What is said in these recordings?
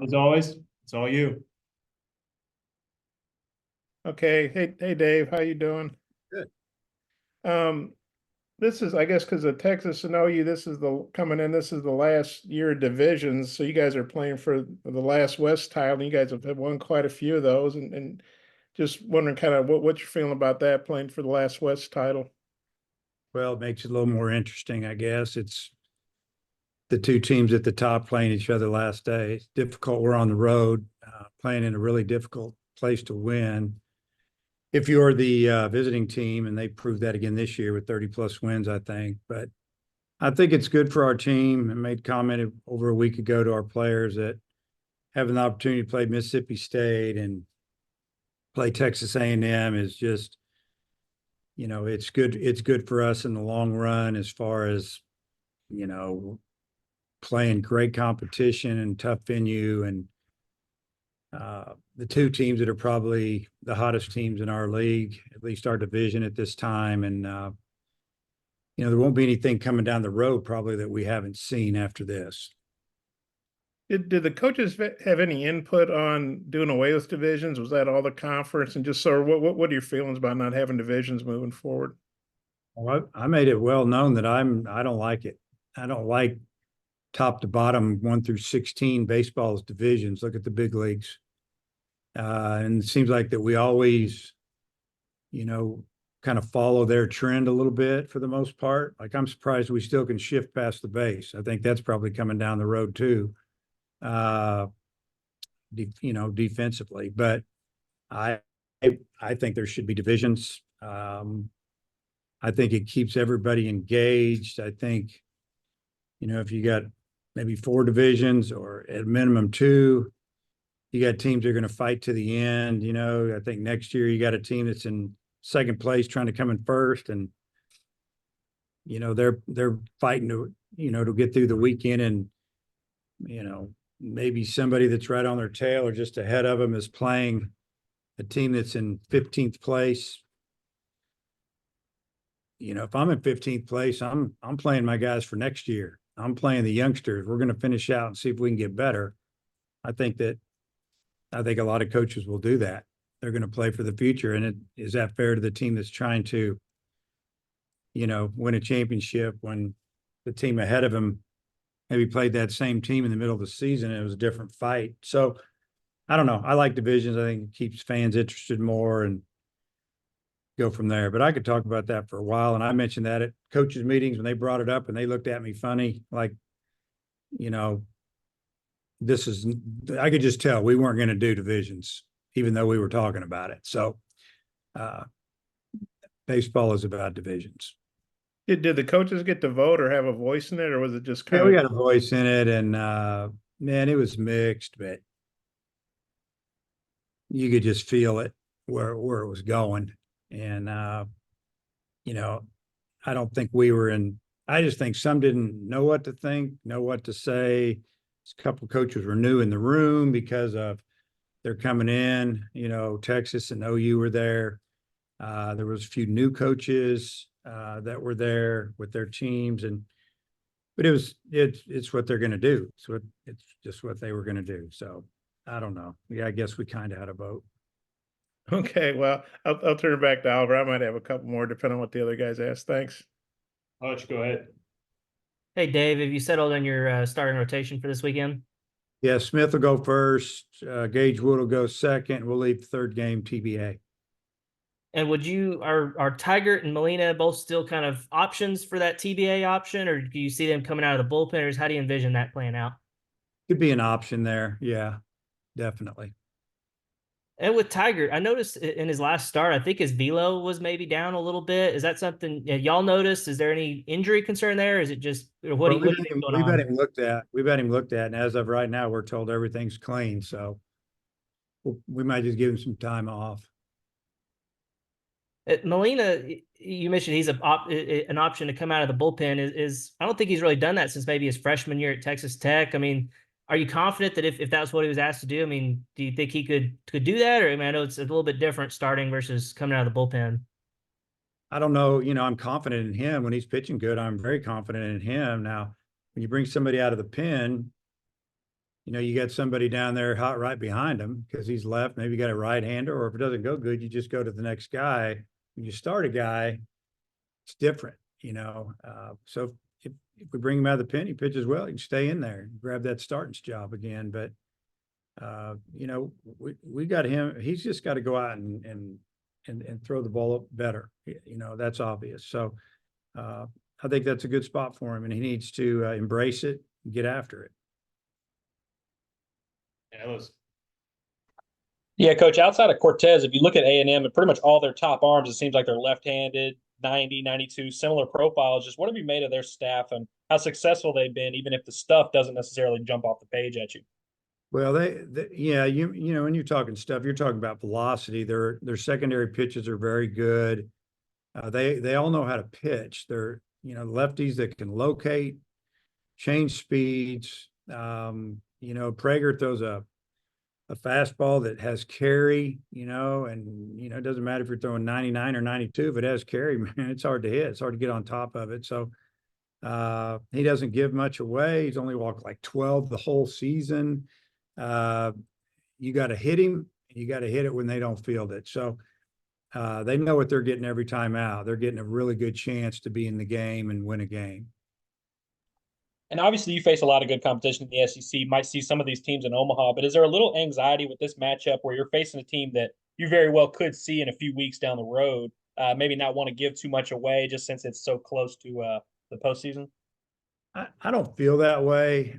As always, it's all you. Okay. Hey, Dave, how you doing? Good. Um, this is, I guess, because of Texas and OU, this is this is the last year of divisions. So you guys are playing for the last West title. And you guys have won quite a few of those, and just wondering kind of what you're feeling about that, playing for the last West title. Well, it makes it a little more interesting, I guess. It's the two teams at the top playing each other last day. It's difficult. We're on the road, playing in a really difficult place to win. If you're the visiting team, and they proved that again this year with 30 plus wins, I think. But I think it's good for our team. I made comment over a week ago to our players that having the opportunity to play Mississippi State and play Texas A&M is just, it's good. It's good for us in the long run as far as, you know, playing great competition and tough venue, and the two teams that are probably the hottest teams in our league, at least our division at this time. And, there won't be anything coming down the road probably that we haven't seen after this. Did the coaches have any input on doing away with divisions? Was that all the conference? And just sort of what are your feelings about not having divisions moving forward? Well, I made it well known that I don't like it. I don't like top to bottom 1 through 16 baseball's divisions. Look at the big leagues. And it seems like that we always, kind of follow their trend a little bit for the most part. Like, I'm surprised we still can shift past the base. I think that's probably coming down the road too, defensively. But I think there should be divisions. I think it keeps everybody engaged. I think, if you got maybe 4 divisions or at minimum 2, you got teams that are going to fight to the end. I think next year you got a team that's in second place trying to come in first, and they're fighting to get through the weekend, and maybe somebody that's right on their tail or just ahead of them is playing a team that's in 15th place. If I'm in 15th place, I'm playing my guys for next year. I'm playing the youngsters. We're going to finish out and see if we can get better. I think a lot of coaches will do that. They're going to play for the future. And is that fair to the team that's trying to, win a championship when the team ahead of them maybe played that same team in the middle of the season and it was a different fight? So I don't know. I like divisions. I think it keeps fans interested more and go from there. But I could talk about that for a while. And I mentioned that at coaches' meetings when they brought it up, and they looked at me funny, like, I could just tell we weren't going to do divisions, even though we were talking about it. So baseball is about divisions. Did the coaches get to vote or have a voice in it, or was it just kind Yeah, of? we got a voice in it, and man, it was mixed, but you could just feel it where it was going. And I don't think we were in. I just think some didn't know what to think, know what to say. A couple of coaches were new in the room because of they're coming in. Texas and OU were there. There was a few new coaches that were there with their teams, but it's what they're going to do. It's just what they were going to do. So I don't know. Yeah, I guess we kind of had a vote. Okay, well, I'll turn it back to Oliver. I might have a couple more depending on what the other guys ask. Thanks. Hutch, go ahead. Hey, Dave, have you settled on your starting rotation for this weekend? Yeah, Smith will go first. Gage Wood will go second. We'll leave the third game TBA. And are Tigert and Molina both still kind of options for that TBA option, or do you see them coming out of the bullpen, or how do you envision that playing out? Could be an option there. Yeah, definitely. And with Tigert, I noticed in his last start, I think his velo was maybe down a little bit. Is that something y'all noticed? Is there any injury concern there? Is it just what do you think going on? We've had him looked at. We've had him looked at, and as of right now, we're told everything's clean. So we might just give him some time off. Molina, you mentioned he's an option to come out of the bullpen. Is I don't think he's really done that since maybe his freshman year at Texas Tech. I mean, are you confident that if that's what he was asked to do? I mean, do you think he could do that? Or I mean, I know it's a little bit different starting versus coming out of the bullpen. I don't know. I'm confident in him when he's pitching good. I'm very confident in him. Now, when you bring somebody out of the pen, you got somebody down there hot right behind him because he's left. Maybe you got a right hander, or if it doesn't go good, you just go to the next guy. When you start a guy, it's different, So if we bring him out of the pen, he pitches well, he can stay in there, grab that starting job again. But we got him. He's just got to go out and throw the ball up better. That's obvious. So I think that's a good spot for him, and he needs to embrace it and get after it. Yeah, coach, outside of Cortez, if you look at A&M and pretty much all their top arms, it seems like they're left-handed, 90, 92, similar profiles. Just what have you made of their staff and how successful they've been, even if the stuff doesn't necessarily jump off the page at you? Well, yeah, when you're talking stuff, you're talking about velocity. Their secondary pitches are very good. They all know how to pitch. They're, lefties that can locate, change speeds. Prager throws a fastball that has carry, and it doesn't matter if you're throwing 99 or 92. If it has carry, man, it's hard to hit. It's hard to get on top of it. So he doesn't give much away. He's only walked like 12 the whole season. You got to hit him. You got to hit it when they don't field it. So they know what they're getting every time out. They're getting a really good chance to be in the game and win a game. And obviously, you face a lot of good competition in the SEC. You might see some of these teams in Omaha, but is there a little anxiety with this matchup where you're facing a team that you very well could see in a few weeks down the road? Maybe not want to give too much away just since it's so close to the postseason? I don't feel that way.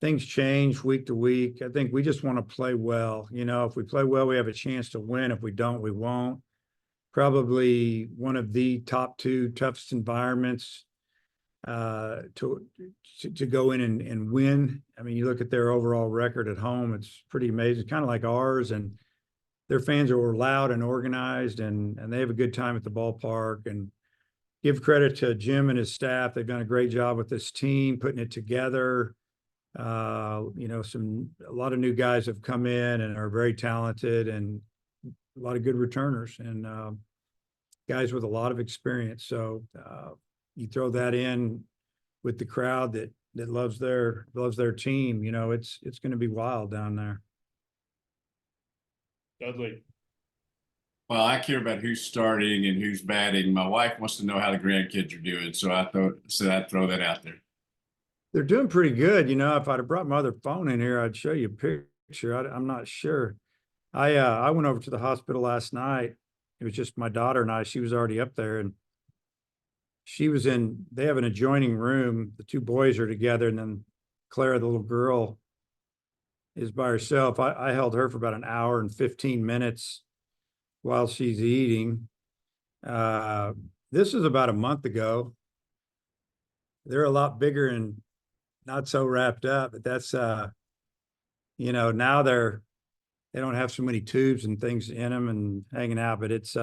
Things change week to week. I think we just want to play well. If we play well, we have a chance to win. If we don't, we won't. Probably one of the top two toughest environments to go in and win. I mean, you look at their overall record at home, it's pretty amazing, kind of like ours, and their fans are loud and organized, and they have a good time at the ballpark. And give credit to Jim and his staff. They've done a great job with this team, putting it together. A lot of new guys have come in and are very talented, and a lot of good returners and guys with a lot of experience. So you throw that in with the crowd that loves their team, it's going to be wild down there. Dudley. Well, I care about who's starting and who's batting. My wife wants to know how the grandkids are doing, so I'd throw that out there. They're doing pretty good. If I'd have brought my other phone in here, I'd show you a picture. I'm not sure. I went over to the hospital last night. It was just my daughter and I. She was already up there, and they have an adjoining room. The two boys are together, and then Clara, the little girl, is by herself. I held her for about an hour and 15 minutes while she's eating. This is about a month ago. They're a lot bigger and not so wrapped up, but that's, now they don't have so many tubes and things in them and hanging out, but it's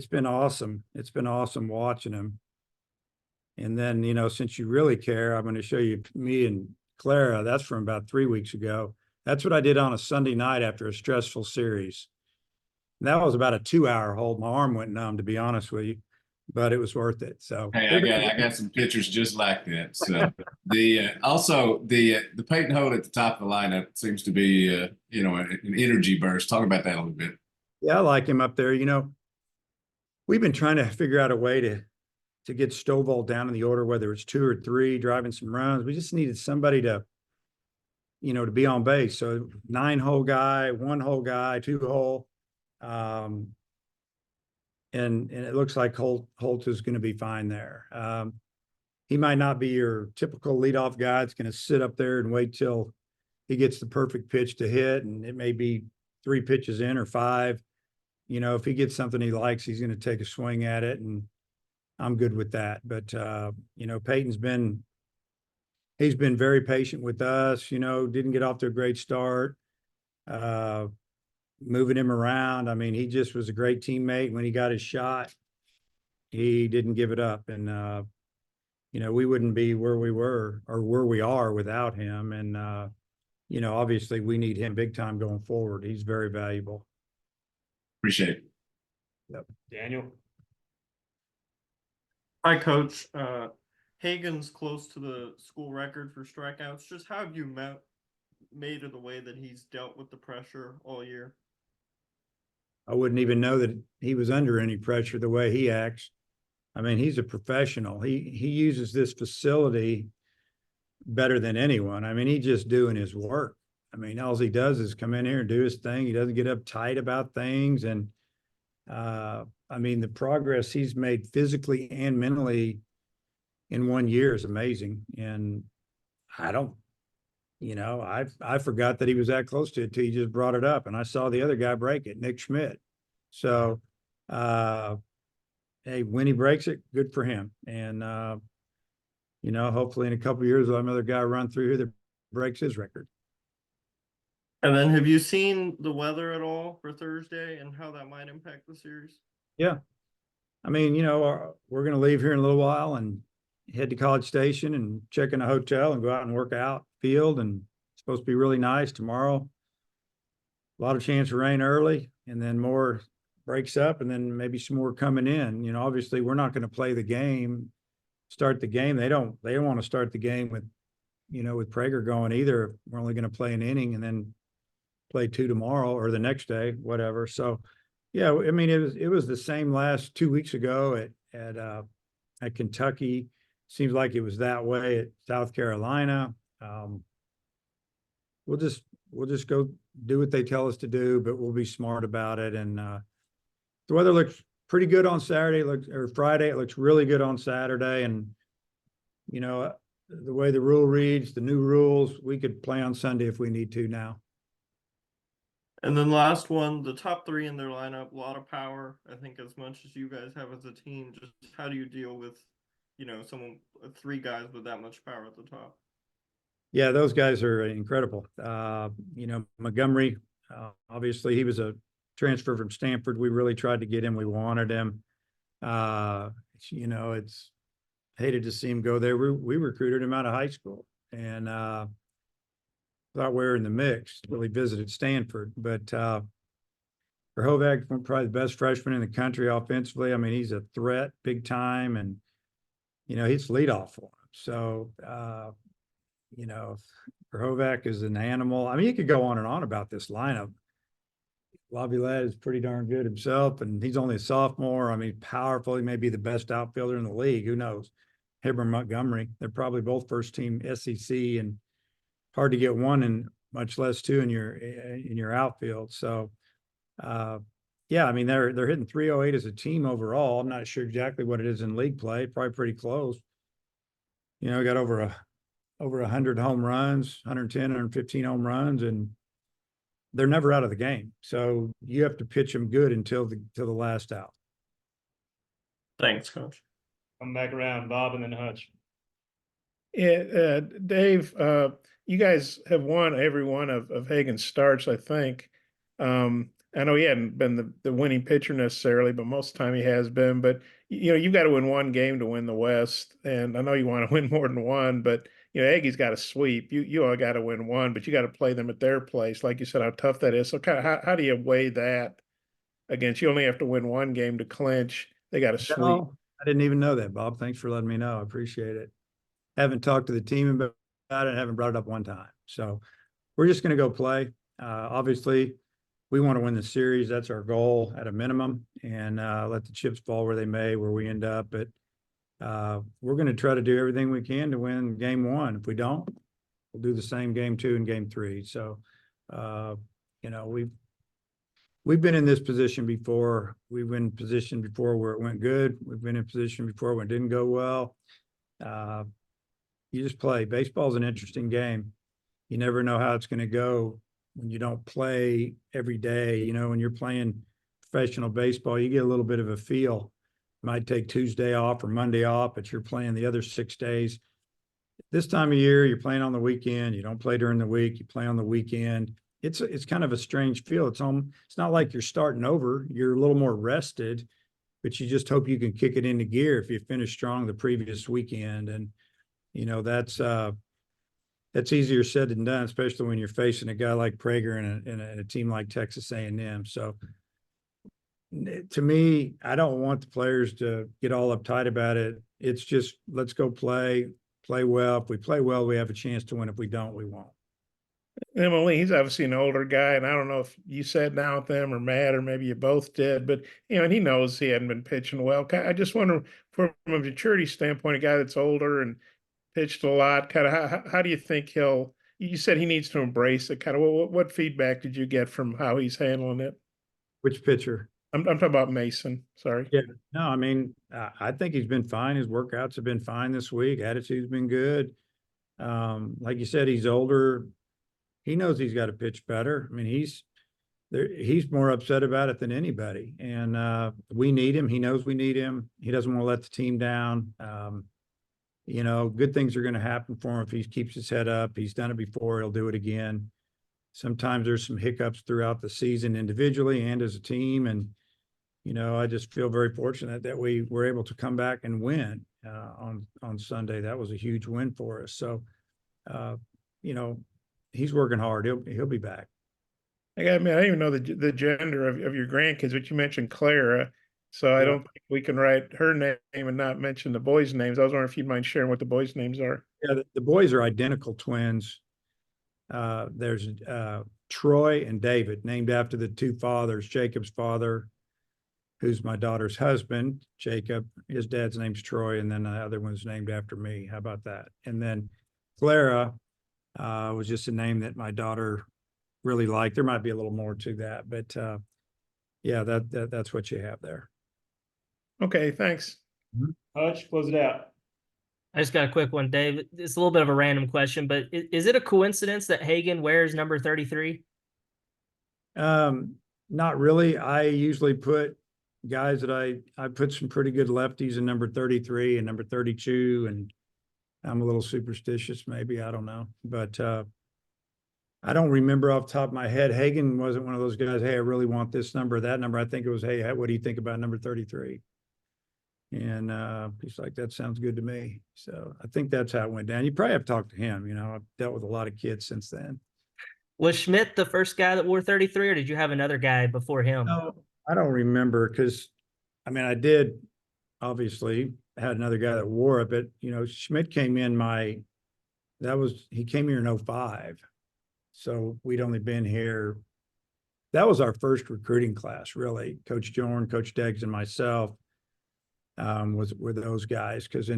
been awesome. It's been awesome watching them. And then, since you really care, I'm going to show you me and Clara. That's from about 3 weeks ago. That's what I did on a Sunday night after a stressful series. And that was about a 2-hour hold. My arm went numb, to be honest with you, but it was worth it. So hey, I got some pictures just like that. So the Payton Holt at the top of the lineup seems to be an energy burst. Talk about that a little bit. Yeah, I like him up there. We've been trying to figure out a way to get Stovall down in the order, whether it's 2 or 3, driving some runs. We just needed somebody to be on base. So 9-hole guy, 1-hole guy, 2-hole. And it looks like Holt is going to be fine there. He might not be your typical leadoff guy that's going to sit up there and wait till he gets the perfect pitch to hit, and it may be 3 pitches in or 5. If he gets something he likes, he's going to take a swing at it, and I'm good with that. But Peyton's been very patient with us. Didn't get off to a great start. Moving him around. I mean, he just was a great teammate. When he got his shot, he didn't give it up. And, we wouldn't be where we were or where we are without him. And, obviously we need him big time going forward. He's very valuable. Appreciate it. Yep. Daniel. Hi, Coach. Hagen's close to the school record for strikeouts. Just how have you made of the way that he's dealt with the pressure all year? I wouldn't even know that he was under any pressure the way he acts. I mean, he's a professional. He uses this facility better than anyone. I mean, he's just doing his work. I mean, all he does is come in here and do his thing. He doesn't get uptight about things. And I mean, the progress he's made physically and mentally in 1 year is amazing. And I don't, I forgot that he was that close to it till you just brought it up. And I saw the other guy break it, Nick Schmidt. So, hey, when he breaks it, good for him. And, hopefully in a couple of years, we'll have another guy run through here that breaks his record. And then have you seen the weather at all for Thursday and how that might impact the series? Yeah. I mean, we're going to leave here in a little while and head to College Station and check in a hotel and go out and work out field. And it's supposed to be really nice tomorrow. A lot of chance of rain early, and then more breaks up, and then maybe some more coming in. Obviously we're not going to play the game, start the game. They don't want to start the game with, with Prager going either. We're only going to play an inning and then play 2 tomorrow or the next day, whatever. So yeah, I mean, it was the same last 2 weeks ago at Kentucky. Seems like it was that way at South Carolina. We'll just go do what they tell us to do, but we'll be smart about it. And the weather looks pretty good on Saturday, or Friday. It looks really good on Saturday. And the way the rule reads, the new rules, we could play on Sunday if we need to now. And then last one, the top 3 in their lineup, a lot of power. I think as much as you guys have as a team, just how do you deal with, 3 guys with that much power at the top? Yeah, those guys are incredible. Montgomery, obviously he was a transfer from Stanford. We really tried to get him. We wanted him. It's hated to see him go there. We recruited him out of high school and thought we were in the mix till he visited Stanford. But Verhoeven, probably the best freshman in the country offensively. I mean, he's a threat big time, and he's leadoff for him. So Verhoeven is an animal. I mean, you could go on and on about this lineup. Laviolette is pretty darn good himself, and he's only a sophomore. I mean, powerful. He may be the best outfielder in the league. Who knows? Him or Montgomery. They're probably both first team SEC, and hard to get one and much less 2 in your outfield. So, yeah, I mean, they're hitting 308 as a team overall. I'm not sure exactly what it is in league play. Probably pretty close. Got over 100 home runs, 110, 115 home runs, and they're never out of the game. So you have to pitch them good until the last out. Thanks, Coach. Come back around, Bob, and then Hutch. Yeah, Dave, you guys have won every one of Hagen's starts, I think. I know he hadn't been the winning pitcher necessarily, but most of the time he has been. But you've got to win one game to win the West, and I know you want to win more than one. But Aggie's got to sweep. You all got to win one, but you got to play them at their place, like you said, how tough that is. So kind of how do you weigh that against? You only have to win one game to clinch. They got to sweep. No, I didn't even know that, Bob. Thanks for letting me know. I appreciate it. Haven't talked to the team about it and haven't brought it up one time. So we're just going to go play. Obviously, we want to win the series. That's our goal at a minimum, and let the chips fall where they may, where we end up. But we're going to try to do everything we can to win game 1. If we don't, we'll do the same game 2 and game 3. So, we've been in this position before. We've been in position before where it went good. We've been in position before when it didn't go well. You just play. Baseball is an interesting game. You never know how it's going to go when you don't play every day. When you're playing professional baseball, you get a little bit of a feel. You might take Tuesday off or Monday off, but you're playing the other 6 days. This time of year, you're playing on the weekend. You don't play during the week. You play on the weekend. It's kind of a strange feel. It's not like you're starting over. You're a little more rested, but you just hope you can kick it into gear if you finish strong the previous weekend. And that's easier said than done, especially when you're facing a guy like Prager and a team like Texas A&M. So, To me, I don't want the players to get all uptight about it. It's just, let's go play well. If we play well, we have a chance to win. If we don't, we won't. Emily, he's obviously an older guy, and I don't know if you sat down with him or Matt, or maybe you both did, but and he knows he hadn't been pitching well. I just wonder, from a maturity standpoint, a guy that's older and pitched a lot, kind of how do you think he'll? You said he needs to embrace it. Kind of what feedback did you get from how he's handling it? Which pitcher? I'm talking about Mason. Sorry. Yeah, no, I mean, I think he's been fine. His workouts have been fine this week. Attitude's been good. Like you said, he's older. He knows he's got to pitch better. I mean, he's more upset about it than anybody. And we need him. He knows we need him. He doesn't want to let the team down. Good things are going to happen for him if he keeps his head up. He's done it before. He'll do it again. Sometimes there's some hiccups throughout the season individually and as a team. And, I just feel very fortunate that we were able to come back and win on Sunday. That was a huge win for us. So, he's working hard. He'll be back. I don't even know the gender of your grandkids, but you mentioned Clara. So I don't think we can write her name and not mention the boys' names. I was wondering if you'd mind sharing what the boys' names are. Yeah, the boys are identical twins. There's Troy and David, named after the two fathers. Jacob's father, who's my daughter's husband, Jacob, his dad's name's Troy, and then the other one's named after me. How about that? And then Clara was just a name that my daughter really liked. There might be a little more to that, but that's what you have there. Okay, thanks. Hutch, close it out. I just got a quick one, Dave. It's a little bit of a random question, but is it a coincidence that Hagen wears number 33? Not really. I usually put guys that I put some pretty good lefties in number 33 and number 32, and I'm a little superstitious, maybe, I don't know, but I don't remember off the top of my head. Hagen wasn't one of those guys, hey, I really want this number or that number. I think it was, hey, what do you think about number 33? And he's like, that sounds good to me. So I think that's how it went down. You probably have to talk to him. I've dealt with a lot of kids since then. Was Schmidt the first guy that wore 33, or did you have another guy before him? No, I don't remember, because I did obviously had another guy that wore it, but Schmidt came in he came here in 2005. So we'd only been here. That was our first recruiting class, really. Coach Jorn, Coach Deggs, and myself were those guys, because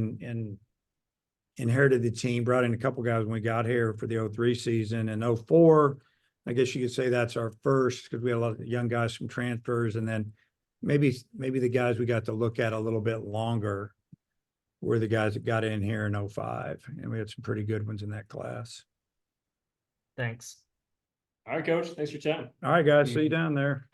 inherited the team, brought in a couple guys when we got here for the 2003 season. And 2004, I guess you could say that's our first, because we had a lot of young guys from transfers. And then maybe the guys we got to look at a little bit longer were the guys that got in here in 2005. And we had some pretty good ones in that class. Thanks. All right, Coach. Thanks for chatting. All right, guys. See you down there.